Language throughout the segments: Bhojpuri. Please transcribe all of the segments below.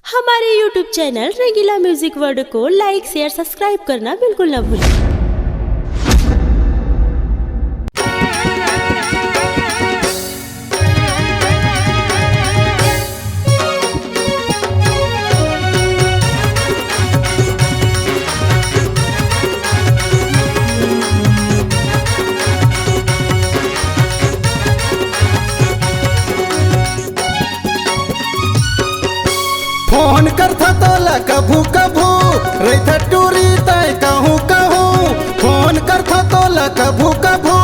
हमारे YouTube चैनल रंगीला म्यूजिक वर्ल्ड को लाइक शेयर सब्सक्राइब करना बिल्कुल ना भूलें। फोन करता तोला कभू कभू रही टूरी तय कहूँ कहूँ। फोन करता तोला कभू कभू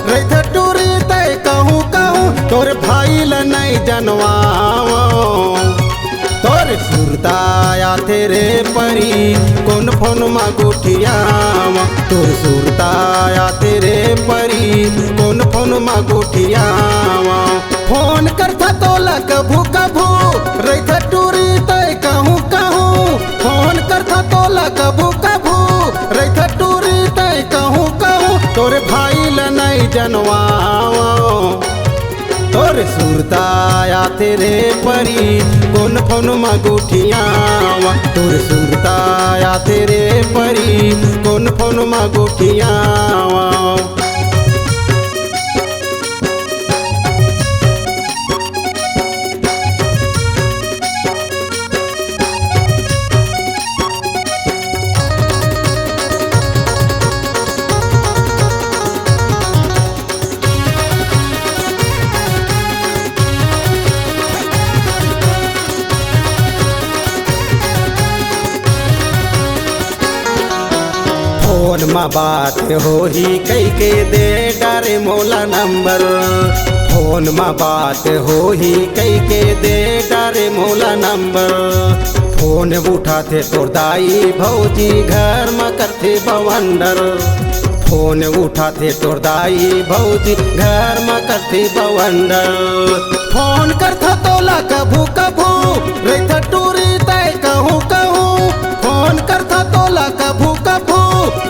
रही टूरी तय कहूँ कहूँ। तोर भाई ल नहीं जनवाओ तोर सुरताया तेरे परी कौन फोन मा गुठियावा। तोर सुरताया तेरे परी कौन फोन मा गुठियावा। फोन करता तोला कभू कभू रही टूरी तय कहूँ कहूँ। फोन करता तोला कभू कभू रही टूरी तय कहूँ कहूँ। तोरे भाई ल नहीं जनवाओ तोर सुरताया तेरे परी कौन फोन मा गुठियावा। तोर सुरताया तेरे परी कौन फोन मा गुठियावा। फोन में बात हो ही कई के दे डारे मोला नंबर। फोन में बात हो ही कई के दे डारे मोला नंबर। फोन उठाते तोर दाई भौजी घर में करते बवंडर। फोन उठाते तोर दाई भौजी घर में करते बवंडर। फोन करता तोला कभू कभू रही टूरी तय कहूँ कहूँ। फोन करता तोला कभू कभू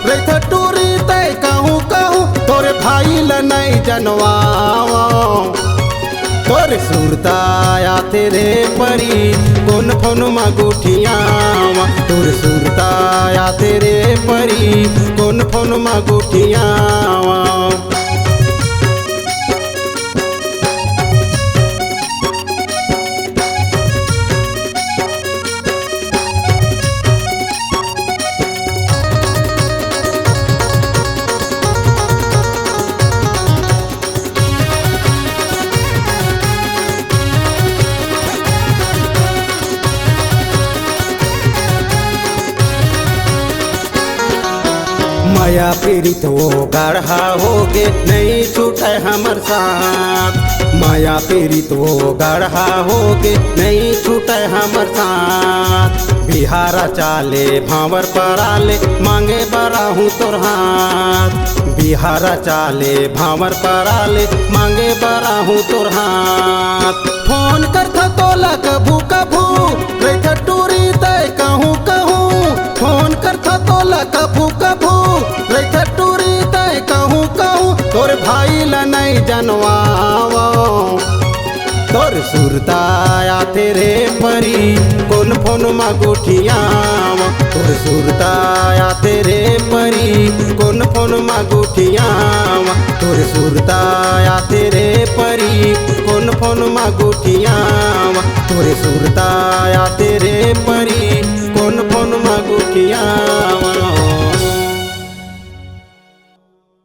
रही टूरी तय कहूँ कहूँ। तोरे भाई ल नहीं जनवाओ तोर सुरताया तेरे परी कौन फोन मा गुठियावा। तोर सुरताया तेरे परी कौन फोन मा गुठियावा। माया पीड़ित वो गढ़ा होके नहीं छूटे हमर साथ। माया पीड़ित वो गढ़ा होके नहीं छूटे हमर साथ। बिहारा चाले भावर पराले मांगे बराहूँ तोर हाथ। बिहारा चाले भावर पराले मांगे बराहूँ तोर हाथ। फोन करता तोला कभू कभू रही टूरी तय कहूँ कहूँ। फोन करता तोला कभू कभू रही टूरी तय कहूँ कहूँ। तोर भाई ल नहीं जनवाओ तोर सुरताया तेरे परी कौन फोन मा गुठियावा। तोर सुरताया तेरे परी कौन फोन मा गुठियावा। तोर सुरताया तेरे परी कौन फोन मा गुठियावा। तोर सुरताया तेरे परी कौन फोन मा गुठियावा।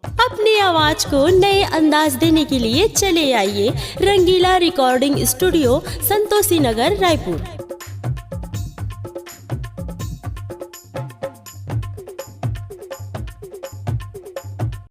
अपनी आवाज को नए अंदाज देने के लिए चले आइए रंगीला रिकॉर्डिंग स्टूडियो संतोषी नगर रायपुर।